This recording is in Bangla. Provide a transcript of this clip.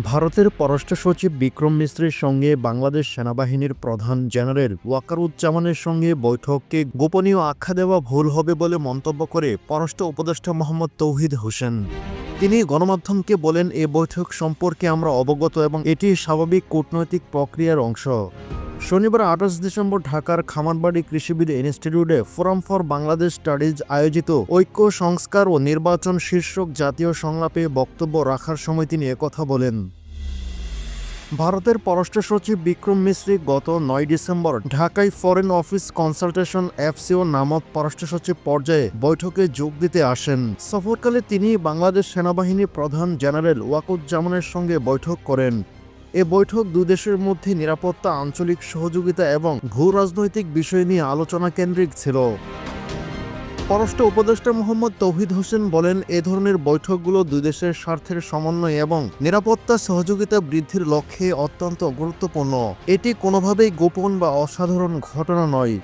ভারতের পররাষ্ট্র সচিব বিক্রম মিশ্রের সঙ্গে বাংলাদেশ সেনাবাহিনীর প্রধান জেনারেল ওয়াকারুজ্জামানের সঙ্গে বৈঠককে গোপনীয় আখ্যা দেওয়া ভুল হবে বলে মন্তব্য করে পররাষ্ট্র উপদেষ্টা মোহাম্মদ তৌহিদ হোসেন। তিনি গণমাধ্যমকে বলেন, এ বৈঠক সম্পর্কে আমরা অবগত এবং এটি স্বাভাবিক কূটনৈতিক প্রক্রিয়ার অংশ। শনিবার ২৮ ডিসেম্বর ঢাকার খামারবাড়ি কৃষিবিদ ইনস্টিটিউটে ফোরাম ফর বাংলাদেশ স্টাডিজ আয়োজিত ঐক্য, সংস্কার ও নির্বাচন শীর্ষক জাতীয় সংলাপে বক্তব্য রাখার সময় তিনি একথা বলেন। ভারতের পররাষ্ট্র সচিব বিক্রম মিশ্রি গত ৯ ডিসেম্বর ঢাকায় ফরেন অফিস কনসালটেশন এফসিও নামক পররাষ্ট্র সচিব পর্যায়ে বৈঠকে যোগ দিতে আসেন। সফরকালে তিনি বাংলাদেশ সেনাবাহিনী প্রধান জেনারেল ওয়াকারুজ্জামানের সঙ্গে বৈঠক করেন। এ বৈঠক দুই দেশের মধ্যে নিরাপত্তা, আঞ্চলিক সহযোগিতা এবং ভূ রাজনৈতিক বিষয় নিয়ে আলোচনা কেন্দ্রিক ছিল। পররাষ্ট্র উপদেষ্টা মোহাম্মদ তৌহিদ হোসেন বলেন, এ ধরনের বৈঠকগুলো দুই দেশের স্বার্থের সমন্বয় এবং নিরাপত্তা সহযোগিতা বৃদ্ধির লক্ষ্যে অত্যন্ত গুরুত্বপূর্ণ। এটি কোনোভাবেই গোপন বা অসাধারণ ঘটনা নয়।